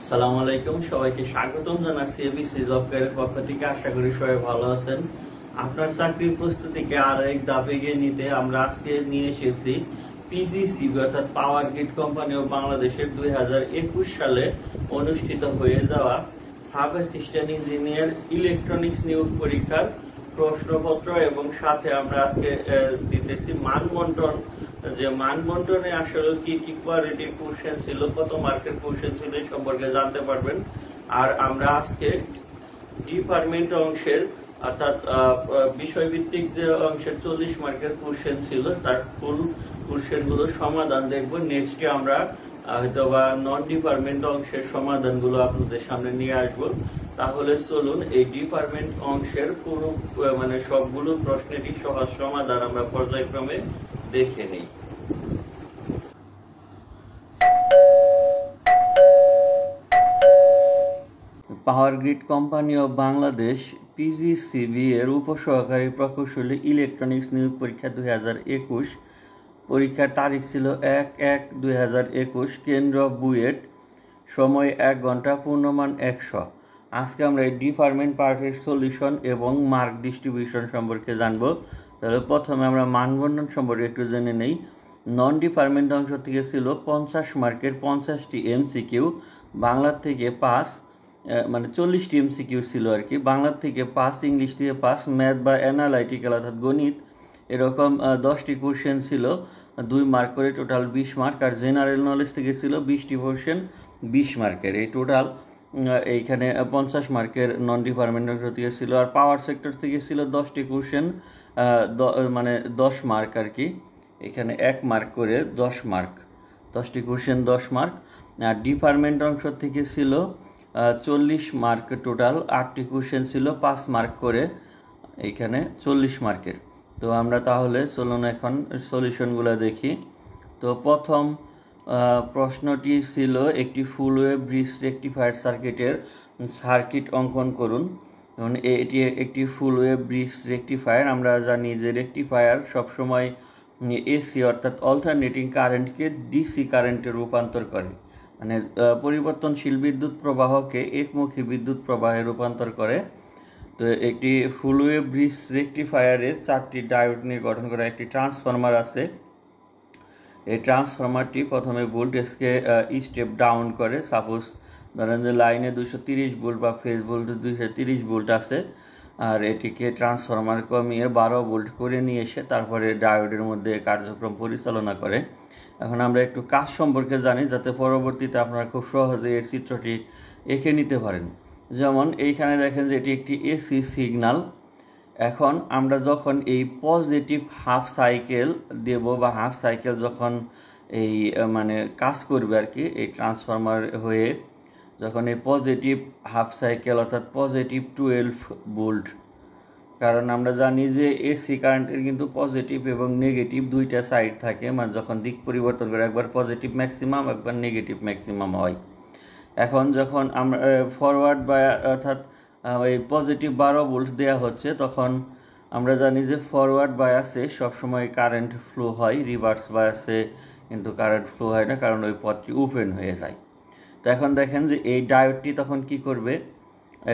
আসসালামু আলাইকুম, সবাইকে স্বাগতম জানাচ্ছি এবিসি জব কেয়ারের পক্ষ থেকে। আশা করি সবাই ভালো আছেন। আপনার চাকরির প্রস্তুতিকে আরো এক ধাপ এগিয়ে নিতে আমরা আজকে নিয়ে এসেছি পিজিসিবি অর্থাৎ পাওয়ার গ্রিড কোম্পানি অফ বাংলাদেশের 2021 সালে অনুষ্ঠিত হয়ে যাওয়া সাব অ্যাসিস্ট্যান্ট ইঞ্জিনিয়ার ইলেকট্রনিক্স নিয়োগ পরীক্ষার প্রশ্নপত্র এবং সাথে আমরা আজকে দিতেছি মানবন্টন, যে মানবন্টনে আসলে কি কি কোয়ালিটির কোশ্চেন ছিল, কত মার্কের কোশ্চেন ছিল এই সম্পর্কে জানতে পারবেন। আর আমরা আজকে ডিপার্টমেন্ট অংশের অর্থাৎ বিষয়ভিত্তিক যে অংশের 40 মার্কের কোশ্চেন ছিল তার ফুল কোশ্চেন গুলো সমাধান দেখবো। নেক্সটে আমরা হয়তোবা নন ডিপার্টমেন্ট অংশের সমাধানগুলো আপনাদের সামনে নিয়ে আসবো। তাহলে চলুন এই ডিপার্টমেন্ট অংশের পুরো সবগুলো প্রশ্নেরই সহজ সমাধান আমরা পর্যায়ক্রমে দেখে নিই। Power grid company of Bangladesh PGCB এর উপসহকারী প্রকৌশলী ইলেকট্রনিক্স নিয়োগ পরীক্ষা 2021। পরীক্ষার তারিখ ছিল 1/1/2021, কেন্দ্র বুয়েট, সময় 1 ঘন্টা, পূর্ণমান 100। আজকে আমরা এই ডিপার্টমেন্ট পার্টের সলিউশন এবং মার্ক ডিস্ট্রিবিউশন সম্পর্কে জানবো। তাহলে প্রথমে আমরা মানবন্টন সম্পর্কে একটু জেনে নেই। নন ডিপার্টমেন্ট অংশ থেকে ছিল 50 মার্কের 50টি এমসিকিউ, বাংলার থেকে 5 40টি এমসিকিউ ছিল আর কি। বাংলার থেকে 5, ইংলিশ থেকে 5, ম্যাথ বা অ্যানালাইটিক্যাল অর্থাৎ গণিত এরকম 10টি কোশ্চেন ছিল, 2 মার্ক করে, টোটাল 20 মার্ক। আর জেনারেল নলেজ থেকে ছিল 20টি কোশ্চেন 20 মার্কের। এই টোটাল এইখানে 50 মার্কের নন ডিপার্টমেন্ট অংশ থেকে ছিল। আর পাওয়ার সেক্টর থেকে ছিল 10টি কোশ্চেন 10 মার্ক আর কি। এখানে 1 মার্ক করে 10 মার্ক, 10টি কোশ্চেন 10 মার্ক। আর ডিপার্টমেন্ট অংশ থেকে ছিল 40 মার্ক, টোটাল 8টি কোশ্চেন ছিল 5 মার্ক করে, এইখানে 40 মার্কের। তো আমরা তাহলে চলুন এখন সলিউশনগুলো দেখি। তো প্রথম প্রশ্নটি ছিল একটি ফুল ওয়েভ ব্রিজ রেকটিফায়ার সার্কিটের সার্কিট অঙ্কন করুন। এটি একটি ফুল ওয়েভ ব্রিজ রেকটিফায়ার। আমরা জানি যে রেকটিফায়ার সবসময় এসি অর্থাৎ অল্টারনেটিং কারেন্টকে ডিসি কারেন্টে রূপান্তর করে, পরিবর্তনশীল বিদ্যুৎ প্রবাহকে একমুখী বিদ্যুৎ প্রবাহে রূপান্তর করে। তো একটি ফুল ওয়েভ ব্রিজ রেকটিফায়ারের 4টি ডায়োড নিয়ে গঠন করা একটি ট্রান্সফরমার আছে। এই ট্রান্সফরমারটি প্রথমে ভোল্টেজকে স্টেপ ডাউন করে। সাপোজ ধরেন যে লাইনে 230 ভোল্ট বা ফেজ ভোল্ট 230 ভোল্ট আছে, আর এটিকে ট্রান্সফরমার কমিয়ে 12 ভোল্ট করে নিয়ে এসে তারপরে ডায়োডের মধ্যে কার্যক্রম পরিচালনা করে। এখন আমরা একটু কাজ সম্পর্কে জানি যাতে পরবর্তীতে আপনারা খুব সহজে এর চিত্রটি এঁকে নিতে পারেন। যেমন এইখানে দেখেন যে এটি একটি এসি সিগন্যাল। এখন আমরা যখন এই পজিটিভ হাফ সাইকেল দেব বা হাফ সাইকেল যখন এই কাজ করবে আর কি, এই ট্রান্সফরমার হয়ে যখন এই পজিটিভ হাফ সাইকেল অর্থাৎ পজিটিভ 12 ভোল্ট, কারণ আমরা জানি যে এসি কারেন্টের কিন্তু পজিটিভ এবং নেগেটিভ দুইটা সাইড থাকে, যখন দিক পরিবর্তন করে একবার পজিটিভ ম্যাক্সিমাম একবার নেগেটিভ ম্যাক্সিমাম হয়। এখন যখন আমরা ফরওয়ার্ড বা অর্থাৎ এই পজিটিভ 12 ভোল্ট দেওয়া হচ্ছে, তখন আমরা জানি যে ফরওয়ার্ড বায়াসে সবসময় কারেন্ট ফ্লো হয়, রিভার্স বায়াসে কিন্তু কারেন্ট ফ্লো হয় না, কারণ ওই পথটি ওপেন হয়ে যায়। তো এখন দেখেন যে এই ডায়োডটি তখন কি করবে,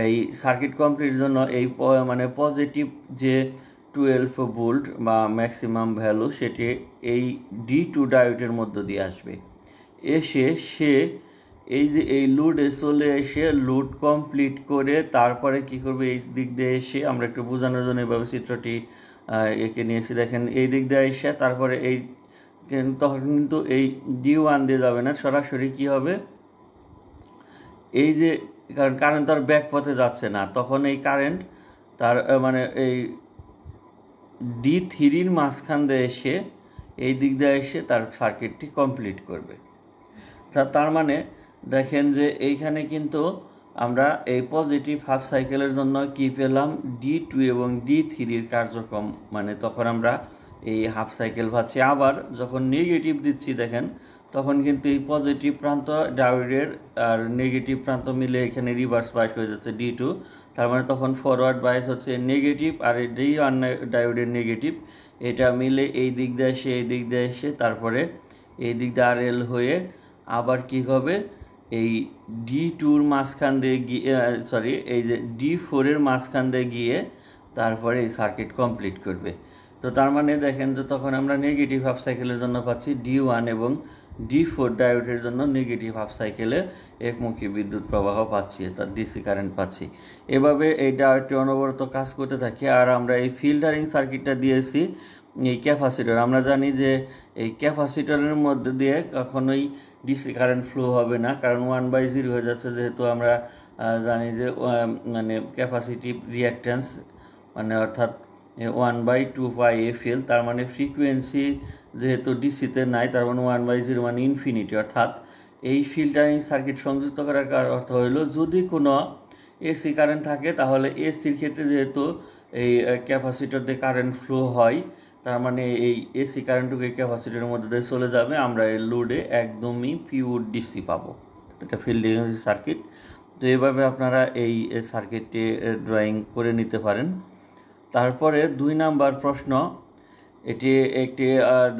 এই সার্কিট কমপ্লিটের জন্য এই পজিটিভ যে 12 ভোল্ট বা ম্যাক্সিমাম ভ্যালু সেটি এই D2 ডায়োডের মধ্য দিয়ে আসবে। এসে সে এই যে এই লোডে চলে এসে লোড কমপ্লিট করে তারপরে কি করবে, এই দিক দিয়ে এসে আমরা একটু বোঝানোর জন্য এইভাবে চিত্রটি এঁকে নিয়েছি। দেখেন এই দিক দিয়ে এসে তারপরে এই তখন কিন্তু এই D1 দিয়ে যাবে না, সরাসরি কি হবে, এই যে কারণ কারেন্ট তার ব্যাক পথে যাচ্ছে না, তখন এই কারেন্ট তার এই D3-র মাঝখান দিয়ে এসে এই দিক দিয়ে এসে তার সার্কিটটি কমপ্লিট করবে। তার দেখেন যে এইখানে কিন্তু আমরা এই পজিটিভ হাফ সাইকেলের জন্য কি পেলাম, D2 এবং D3-র কার্যক্রম, তখন আমরা এই হাফ সাইকেল পাচ্ছি। আবার যখন নেগেটিভ দিচ্ছি দেখেন তখন কিন্তু এই পজিটিভ প্রান্ত ডায়োডের আর নেগেটিভ প্রান্ত মিলে এখানে রিভার্স বায়াস হয়ে যাচ্ছে D2, তার তখন ফরওয়ার্ড বায়াস হচ্ছে নেগেটিভ, আর D1 ডায়োডের নেগেটিভ এটা মিলে এই দিক দিয়ে এসে এই দিক দিয়ে এসে তারপরে এই দিক দিয়ে RL হয়ে আবার কি হবে, এই D2-র মাঝখান দিয়ে গিয়ে এই যে D4-এর মাঝখান দিয়ে গিয়ে তারপরে এই সার্কিট কমপ্লিট করবে। তো তার মানে দেখেন যে তখন আমরা নেগেটিভ হাফ সাইকেলের জন্য পাচ্ছি D1 এবং D4 ডায়োডের জন্য নেগেটিভ হাফ সাইকেলে একমুখী বিদ্যুৎ প্রবাহ পাচ্ছি, অর্থাৎ ডিসি কারেন্ট পাচ্ছি। এভাবে এই ডায়োডটি অনবরত কাজ করতে থাকে। আর আমরা এই ফিল্টারিং সার্কিটটা দিয়েছি এই ক্যাপাসিটর। আমরা জানি যে এই ক্যাপাসিটরের মধ্যে দিয়ে কখনোই ডিসি কারেন্ট ফ্লো হবে না, কারণ 1/0 হয়ে যাচ্ছে, যেহেতু আমরা জানি যে মানে ক্যাপাসিটিভ রিঅ্যাক্ট্যান্স মানে অর্থাৎ 1/2 পাই FL, তার মানে ফ্রিকোয়েন্সি যেহেতু ডিসিতে নাই, তার মানে 1/0 মানে ইনফিনিটি। অর্থাৎ এই ফিল্টারিং সার্কিট সংযুক্ত করার অর্থ হলো যদি কোনো এসি কারেন্ট থাকে তাহলে এসির ক্ষেত্রে যেহেতু এই ক্যাপাসিটর দিয়ে কারেন্ট ফ্লো হয়, তার মানে এই এসি কারেন্টটুকু ক্যাপাসিটরের মধ্যে দিয়ে চলে যাবে, আমরা এই লোডে একদমই পিওর ডিসি পাবো। এটা ফিল্টারিং সার্কিট। তো এইভাবে আপনারা এই সার্কিটটি ড্রয়িং করে নিতে পারেন। তারপরে 2 নাম্বার প্রশ্ন, এটি একটি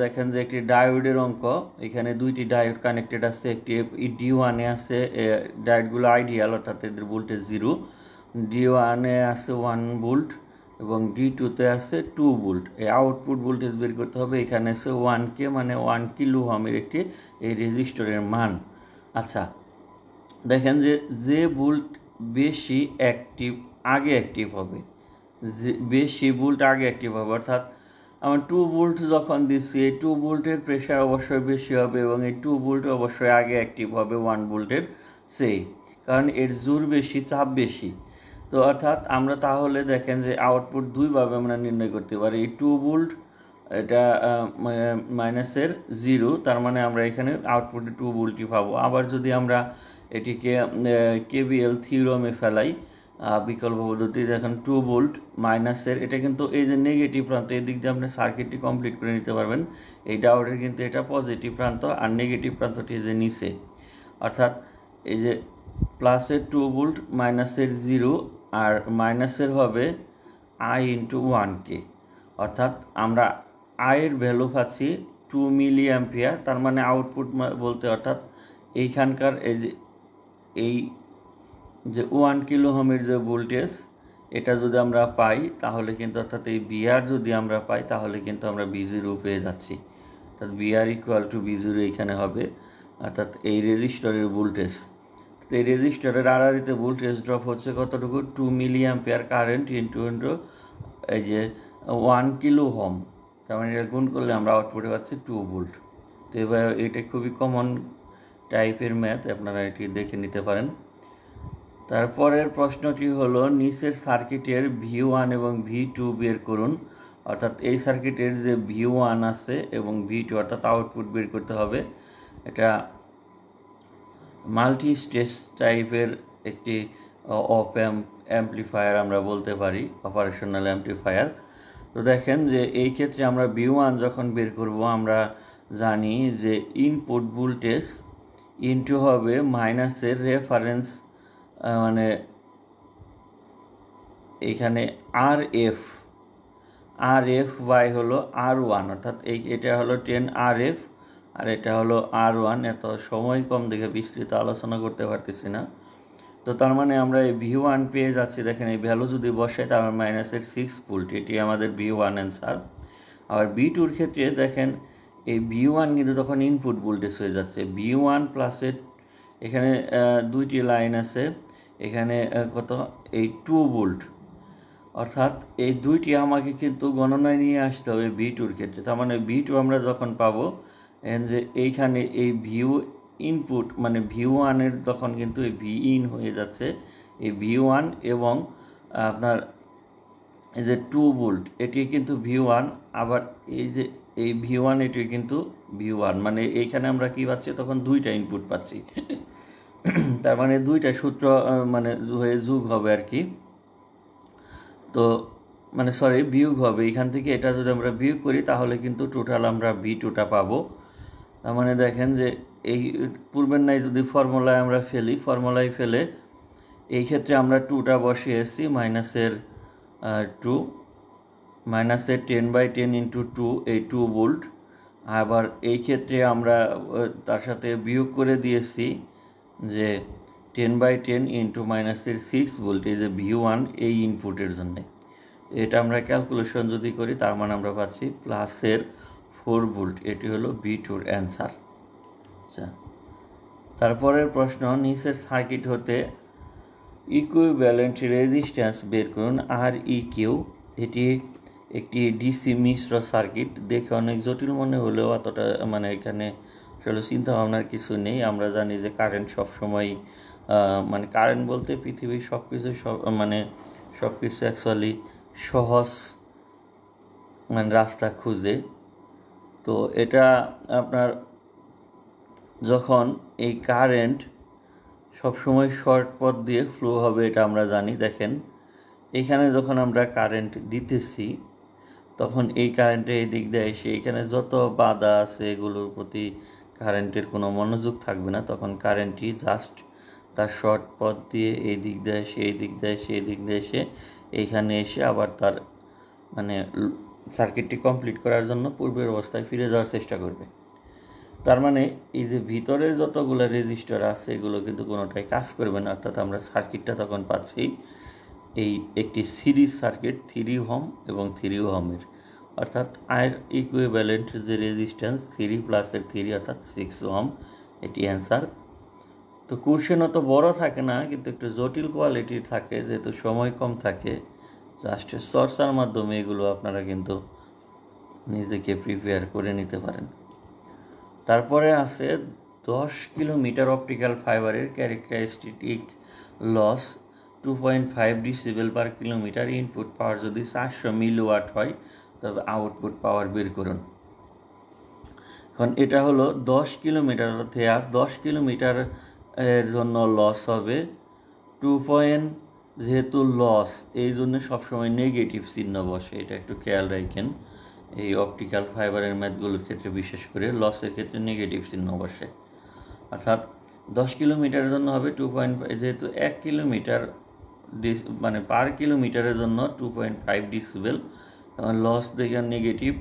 দেখেন যে একটি ডায়োডের অঙ্ক। এখানে 2টি ডায়োড কানেক্টেড আছে, একটি D1-এ আছে, ডায়োডগুলো আইডিয়াল অর্থাৎ এদের ভোল্টেজ 0। D1-এ আছে 1 ভোল্ট এবং D2-তে আছে 2 ভোল্ট। এই আউটপুট ভোল্টেজ বের করতে হবে। এখানে আছে 1K মানে 1 কিলো ওহমের একটি এই রেজিস্টরের মান। আচ্ছা, দেখেন যে ভোল্ট বেশি আগে অ্যাক্টিভ হবে, বেশি ভোল্ট আগে অ্যাক্টিভ হবে, অর্থাৎ আমার 2 ভোল্ট যখন দিচ্ছি এই 2 ভোল্টের প্রেশার অবশ্যই বেশি হবে এবং এই 2 ভোল্ট অবশ্যই আগে অ্যাক্টিভ হবে 1 ভোল্টের চেয়ে, কারণ এর জোর বেশি, চাপ বেশি। তো অর্থাৎ আমরা তাহলে দেখেন যে আউটপুট দুইভাবে আমরা নির্ণয় করতে পারি। এই 2 ভোল্ট এটা মাইনাসের 0, তার মানে আমরা এখানে আউটপুটে 2 ভোল্টই পাবো। আবার যদি আমরা এটিকে KVL থিওরামে ফেলাই বিকল্প পদ্ধতি, দেখেন 2 ভোল্ট মাইনাসের, এটা কিন্তু এই যে নেগেটিভ প্রান্ত, এই দিক দিয়ে আপনি সার্কিটটি কমপ্লিট করে নিতে পারবেন। এই ডায়োডের কিন্তু এটা পজিটিভ প্রান্ত আর নেগেটিভ প্রান্তটি যে নিচে, অর্থাৎ এই যে প্লাসের 2 ভোল্ট মাইনাসের 0 আর মাইনাসের হবে I × 1K, অর্থাৎ আমরা I এর ভ্যালু পাচ্ছি 2 মিলি অ্যাম্পিয়ার। তার মানে আউটপুট বলতে অর্থাৎ এইখানকার এই যে 1 কিলো ওহমের যে ভোল্টেজ এটা যদি আমরা পাই তাহলে কিন্তু অর্থাৎ এই VR যদি আমরা পাই তাহলে কিন্তু আমরা V0 পেয়ে যাচ্ছি, অর্থাৎ VR = V0 এখানে হবে, অর্থাৎ এই রেজিস্টরের ভোল্টেজ। তো এই রেজিস্টরের আড়াআড়িতে ভোল্টেজ ড্রপ হচ্ছে কতটুকু, 2 মিলি অ্যাম্পিয়ার কারেন্ট ইন্টু এই যে 1 কিলো ওহম, তার মানে এটা গুণ করলে আমরা আউটপুটে পাচ্ছি 2 ভোল্ট। তো এবার এটা খুবই কমন টাইপের ম্যাথ, আপনারা এটি দেখে নিতে পারেন। তারপরের প্রশ্নটি হলো নিচের সার্কিটের V1 এবং V2 বের করুন। অর্থাৎ এই সার্কিটের যে V1 আছে এবং V2 অর্থাৎ আউটপুট বের করতে হবে। এটা মাল্টি স্টেজ টাইপের একটি অপ অ্যাম্পলিফায়ার আমরা বলতে পারি, অপারেশনাল অ্যাম্পলিফায়ার। তো দেখেন যে এই ক্ষেত্রে আমরা V1 যখন বের করব আমরা জানি যে ইনপুট ভোল্টেজ ইনটু হবে মাইনাসের রেফারেন্স, মানে এখানে RF বাই হলো R1, অর্থাৎ এটা হলো 10 RF আর এটা হলো R1। এত সময় কম দেখে বিস্তৃত আলোচনা করতে পারতেছি না। তো তার মানে আমরা এই V1 পেয়ে যাচ্ছি, দেখেন এই ভ্যালু যদি বসাই তার মাইনাসের 6 ভোল্ট, এটি আমাদের V1 অ্যান্সার। আবার V2-র ক্ষেত্রে দেখেন এই V1 কিন্তু তখন ইনপুট ভোল্টেজ হয়ে যাচ্ছে, V1 প্লাসের এখানে 2টি লাইন আছে, এখানে কত এই 2 ভোল্ট, অর্থাৎ এই 2টি আমাকে কিন্তু গণনায় নিয়ে আসতে হবে V2-র ক্ষেত্রে। তার মানে V2 আমরা যখন পাবো যে এইখানে এই ভিউ ইনপুট মানে V1-এর তখন কিন্তু এই Vin হয়ে যাচ্ছে এই V1 এবং আপনার এই যে 2 ভোল্ট এটি কিন্তু V1, আবার এই যে এই V1 এটি কিন্তু V1, মানে এইখানে আমরা কি পাচ্ছি তখন 2টা ইনপুট পাচ্ছি। তার মানে 2টা সূত্র মানে হয়ে যোগ হবে আর কি, তো মানে বিয়োগ হবে এখান থেকে। এটা যদি আমরা বিয়োগ করি তাহলে কিন্তু টোটাল আমরা V2টা পাবো। তার মানে দেখেন যে এই পূর্বের নাই যদি ফর্মুলায় আমরা ফর্মুলায় ফেলে এই ক্ষেত্রে আমরা 2টা বসিয়েছি মাইনাসের 10/10 × 2 এই 2 ভোল্ট। আবার এই ক্ষেত্রে আমরা তার সাথে বিয়োগ করে দিয়েছি যে 10/10 ইন্টু মাইনাসের 6 ভোল্ট এই যে V1 এই ইনপুটের জন্য, এটা আমরা ক্যালকুলেশন যদি করি তার মানে আমরা পাচ্ছি প্লাসের 4 ভোল্ট। এটি হলো V2 এর অ্যান্সার। আচ্ছা, তারপরের প্রশ্ন, নিচের সার্কিট হতে ইকুইভ্যালেন্ট রেজিস্ট্যান্স বের করুন REQ। এটি একটি ডিসি মিশ্র সার্কিট। দেখে অনেক জটিল মনে হলেও অতটা মানে এখানে আসলে চিন্তা ভাবনার কিছু নেই। আমরা জানি যে কারেন্ট সবসময় মানে কারেন্ট বলতে পৃথিবীর সব কিছু অ্যাকচুয়ালি সহজ মানে রাস্তা খুঁজে। তো এটা আপনার যখন এই কারেন্ট সবসময় শর্ট পথ দিয়ে ফ্লো হবে এটা আমরা জানি। দেখেন এখানে যখন আমরা কারেন্ট দিতেছি তখন এই কারেন্টের এই দিক দিয়ে এসে এখানে যত বাধা আছে এগুলোর প্রতি কারেন্টের কোনো মনোযোগ থাকবে না। তখন কারেন্টটি জাস্ট তার শর্ট পথ দিয়ে এই দিক দিয়ে এসে এই দিক দিয়ে এসে এই দিক দিয়ে এসে এইখানে এসে আবার তার মানে সার্কিটটি কমপ্লিট করার জন্য পূর্বের অবস্থায় ফিরে যাওয়ার চেষ্টা করবে। তার মানে এই যে ভিতরে যতগুলো রেজিস্টার আছে এগুলো কিন্তু কোনোটাই কাজ করবে না, অর্থাৎ আমরা সার্কিটটা তখন পাচ্ছি এই একটি সিরিজ সার্কিট 3 ওহম এবং 3 ওহমের, অর্থাৎ আয়ের ইকুইভ্যালেন্ট যে রেজিস্ট্যান্স 3 প্লাসের 3 অর্থাৎ 6 ওহম, এটি অ্যান্সার। তো কোশ্চেন অত বড় থাকে না কিন্তু একটু জটিল কোয়ালিটির থাকে, যেহেতু সময় কম থাকে। জাস্ট চর্চার মাধ্যমে এগুলো আপনারা কিন্তু নিজেকে প্রিপেয়ার করে নিতে পারেন। তারপরে আছে 10 কিলোমিটার অপটিক্যাল ফাইবারের characteristic loss 2.5 decibel per kilometre. Input power যদি 400 মিলিওয়াট হয় তবে আউটপুট পাওয়ার বের করুন। এখন এটা হলো 10 কিলোমিটার, অর্থাৎ 10 কিলোমিটার এর জন্য লস হবে 2. যেহেতু লস এই জন্য সবসময় নেগেটিভ চিহ্ন বসে, এটা একটু খেয়াল রাখেন। এই অপটিক্যাল ফাইবারের ম্যাথগুলোর ক্ষেত্রে বিশেষ করে লসের ক্ষেত্রে নেগেটিভ চিহ্ন বসে, অর্থাৎ 10 কিলোমিটারের জন্য হবে 2.5। যেহেতু 1 কিলোমিটার মানে পার কিলোমিটারের জন্য 2.5 ডিসিবেল, লস দেখে নেগেটিভ,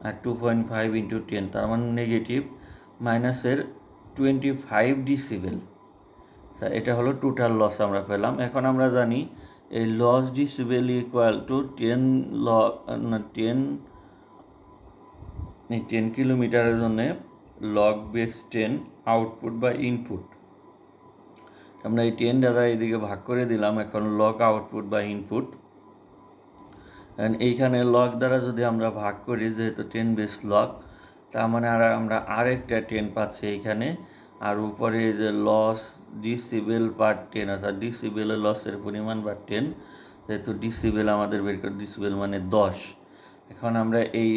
আর 2.5 ইন্টু 10 তার মানে নেগেটিভ মাইনাসের 25 ডিসিবেল। আচ্ছা, এটা হলো টোটাল লস আমরা পেলাম। এখন আমরা জানি এই লস ডিসিবেল ইকুয়াল টু 10 কিলোমিটারের জন্য লগ বেস 10 আউটপুট বা ইনপুট। আমরা এই 10 দ্বারা এইদিকে ভাগ করে দিলাম। এখন লগ আউটপুট বা ইনপুট, এইখানে লগ দ্বারা যদি আমরা ভাগ করি, যেহেতু 10 বেস লগ, তার মানে আমরা আরেকটা 10 পাচ্ছি এইখানে। আর উপরে যে লস ডিসিবেল পার 10, অর্থাৎ ডিসিবেলের লসের পরিমাণ বা 10, যেহেতু ডিসিবেল আমাদের বের করে, ডিসিবেল মানে 10। এখন আমরা এই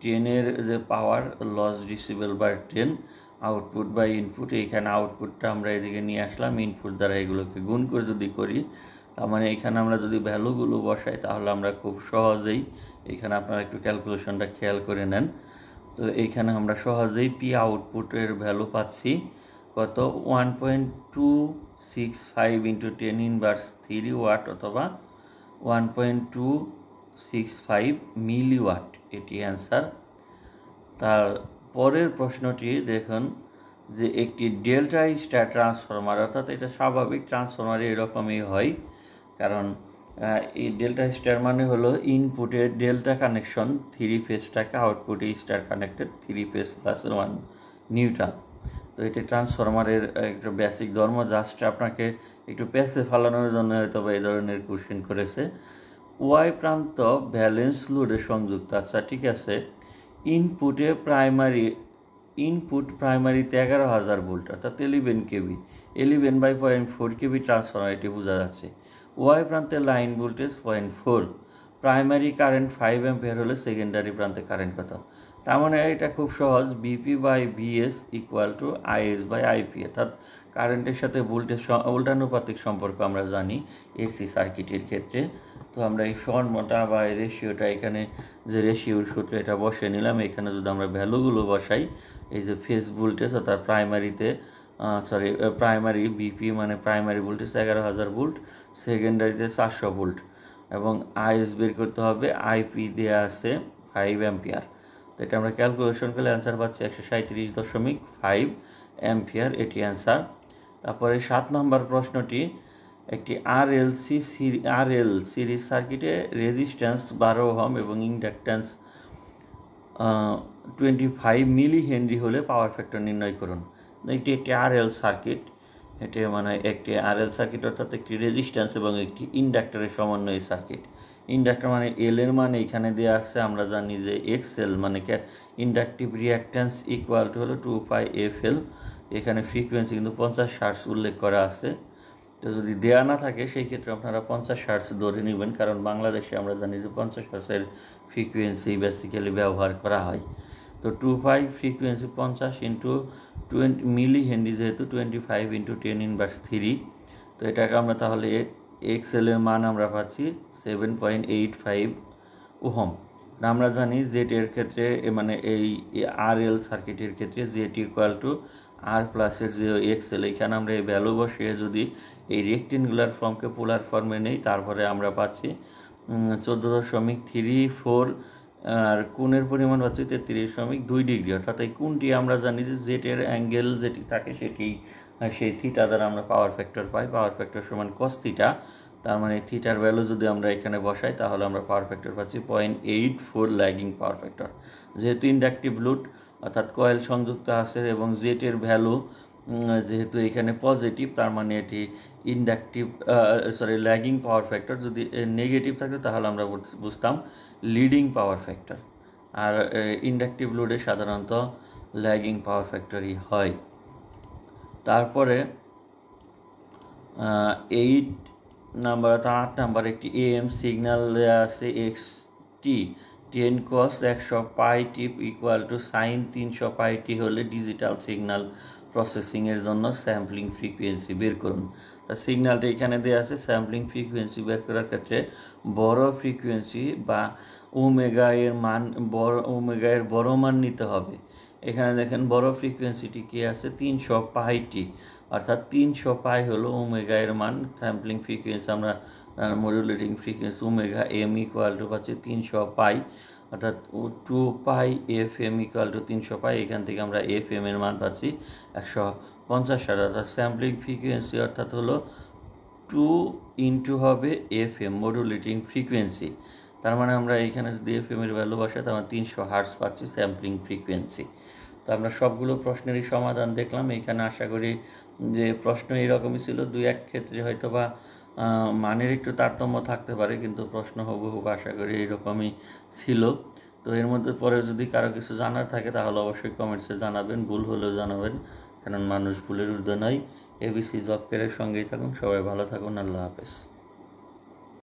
10-এর যে power loss decibel by 10 output বা ইনপুট, এইখানে আউটপুটটা আমরা এদিকে নিয়ে আসলাম, ইনপুট দ্বারা এগুলোকে গুণ করে যদি করি, তার মানে এখানে আমরা যদি ভ্যালুগুলো বসাই তাহলে আমরা খুব সহজেই, এখানে আপনারা একটু ক্যালকুলেশনটা খেয়াল করে নেন। তো এইখানে আমরা সহজেই পি আউটপুটের ভ্যালু পাচ্ছি কত, 1.265 ইন্টু 10 ইনভার্স 3 ওয়াট অথবা 1.265 মিলিওয়াট, এটি অ্যান্সার। তার পরের প্রশ্নটি দেখুন যে একটি ডেল্টা স্টার ট্রান্সফরমার, অর্থাৎ এটা স্বাভাবিক ট্রান্সফরমার এরকমই হয়, কারণ এই ডেল্টা স্টার মানে হলো ইনপুটে ডেল্টা কানেকশন 3 ফেজটাকে, আউটপুটে star connected 3 phase plus 1 neutral. তো এটি ট্রান্সফরমারের একটা বেসিক ধর্ম, জাস্ট আপনাকে একটু পেছে ফালানোর জন্য হয়তো বা এই ধরনের কোশ্চেন করেছে। ওয়াই প্রান্ত ব্যালেন্স লোডে সংযুক্ত। আচ্ছা ঠিক আছে, ইনপুট প্রাইমারিতে 11,000 ভোল্ট অর্থাৎ 11 কেবি, 11/0.4 কেবি ট্রান্সফরমার, এটি বোঝা যাচ্ছে। ওয়াই প্রান্তে line voltage 0.4, primary current 5 ampere হলে সেকেন্ডারি প্রান্তে কারেন্ট কত? তার মানে এটা খুব সহজ, BP/VS ইকুয়াল টু IS/IP, অর্থাৎ কারেন্টের সাথে ভোল্টেজ উল্টানুপাতিক সম্পর্ক আমরা জানি এসি সার্কিটের ক্ষেত্রে। তো আমরা এই ফর্মটা বা এই রেশিওটা, এখানে যে রেশিওর সূত্র এটা বসে নিলাম। এখানে যদি আমরা ভ্যালুগুলো বসাই, এই যে ফেজ ভোল্টেজ অর্থাৎ প্রাইমারি বিপি মানে প্রাইমারি ভোল্টেজ 11,000 ভোল্ট, সেকেন্ডারিতে 400 ভোল্ট, এবং আইএস বের করতে হবে, আইপি দেওয়া আছে 5 অ্যাম্পিয়ার। তো এটা আমরা ক্যালকুলেশন করলে অ্যান্সার পাচ্ছি 137.5 অ্যাম্পিয়ার, এটি অ্যান্সার। তারপরে 7 নম্বর প্রশ্নটি, একটি আরএল সিরিজ সার্কিটে রেজিস্ট্যান্স 12 ওহম এবং ইন্ডাকট্যান্স 25 মিলি হেনরি হলে পাওয়ার ফ্যাক্টর নির্ণয় করুন। এটি একটি আরএল সার্কিট, এটি মানে একটি আরএল সার্কিট অর্থাৎ একটি রেজিস্ট্যান্স এবং একটি ইন্ডাক্টরের সমন্বয় সার্কিট। ইন্ডাক্টর মানে এল এর মান এখানে দেওয়া আছে, আমরা জানি যে এক্সএল মানে ইন্ডাকটিভ রিঅ্যাক্ট্যান্স ইকুয়াল টু হলো 2πfl। এখানে ফ্রিকোয়েন্সি কিন্তু 50 হার্টজ উল্লেখ করা আছে। তো যদি দেওয়া না থাকে সেই ক্ষেত্রে আপনারা 50 হার্টজ ধরে নেবেন, কারণ বাংলাদেশে আমরা জানি যে 50 হার্টজের ফ্রিকোয়েন্সি বেসিক্যালি ব্যবহার করা হয়। তো 2π ফ্রিকোয়েন্সি 50 ইন্টু 20 মিলি হেনরি, যেহেতু 25 ইন্টু 10⁻³ তো এটাকে আমরা তাহলে এক্সএল এর মান আমরা পাচ্ছি 7.85 ওহম। আমরা জানি জেড এর ক্ষেত্রে মানে এই আরএল সার্কিটের ক্ষেত্রে জেড ইকুয়াল টু আর প্লাসের যে এক্সএল, এখানে আমরা এই ভ্যালু বসিয়ে যদি এই রেক্টেঙ্গুলার ফর্মকে পোলার ফর্মে নেই, তারপরে আমরা পাচ্ছি 14.34 আর কোণের পরিমাণ পাচ্ছি 33.2 ডিগ্রি। অর্থাৎ এই কোণটি আমরা জানি যে জেটের অ্যাঙ্গেল যেটি থাকে সেই থিটা দ্বারা আমরা পাওয়ার ফ্যাক্টর পাই। পাওয়ার ফ্যাক্টর সমান কস থিটা, তার মানে থিটার ভ্যালু যদি আমরা এখানে বসাই তাহলে আমরা পাওয়ার ফ্যাক্টর পাচ্ছি 0.84 ল্যাগিং পাওয়ার ফ্যাক্টর। যেহেতু ইন্ডাকটিভ লোড অর্থাৎ কয়েল সংযুক্ত আছে এবং জেটের ভ্যালু যেহেতু এখানে পজিটিভ, তার মানে এটি ল্যাগিং পাওয়ার ফ্যাক্টর। যদি নেগেটিভ থাকতো তাহলে আমরা বুঝতাম লিডিং পাওয়ার ফ্যাক্টর। আর ইন্ডাকটিভ লোডে সাধারণত ল্যাগিং পাওয়ার ফ্যাক্টরই হয়। তারপরে 8 নাম্বার একটি এএম সিগন্যাল আছে xt 10 cos 100 পাই টিপ equal to sine 300 pi t হলে ডিজিটাল সিগন্যাল প্রসেসিংয়ের জন্য স্যাম্পলিং ফ্রিকোয়েন্সি বের করুন। সিগন্যালটা এখানে দেওয়া আছে। স্যাম্পলিং ফ্রিকোয়েন্সি বের করার ক্ষেত্রে বড় ফ্রিকোয়েন্সি বা ওমেগা এর বড় মান নিতে হবে। এখানে দেখেন বড় ফ্রিকোয়েন্সিটি কি আছে 300 পাই টি, অর্থাৎ 300 পাই হলো ওমেগা এর মান। স্যাম্পলিং ফ্রিকোয়েন্সি আমরা modulating frequency omega M equal to পাচ্ছি 300 পাই, অর্থাৎ 2πfm ইকুয়াল টু 300 পাই। এখান থেকে আমরা এফএম এর মান পাচ্ছি 150 হার্টজ। অর্থাৎ স্যাম্পলিং ফ্রিকোয়েন্সি অর্থাৎ হলো 2 ইন্টু হবে এফএম মডুলেটিং ফ্রিকোয়েন্সি। তার মানে আমরা এখানে যদি এফএম এর ভ্যালু বসাই তার মানে 300 হার্টজ পাচ্ছি স্যাম্পলিং ফ্রিকোয়েন্সি। তো আমরা সবগুলো প্রশ্নেরই সমাধান দেখলাম। এখানে আশা করি যে প্রশ্ন এইরকমই ছিল, 2-1 ক্ষেত্রে হয়তো বা মানের একটু তারতম্য থাকতে পারে, কিন্তু প্রশ্ন হুবহু আশা করি এরকমই ছিল। তো এর মধ্যে পরে যদি কারো কিছু জানার থাকে তাহলে অবশ্যই কমেন্টসে জানাবেন, ভুল হলেও জানাবেন, কারণ মানুষ ভুলের ঊর্ধ্বে নয়। এবিসি জব কেয়ারের সঙ্গেই থাকুন, সবাই ভালো থাকুন, আল্লাহ হাফেজ।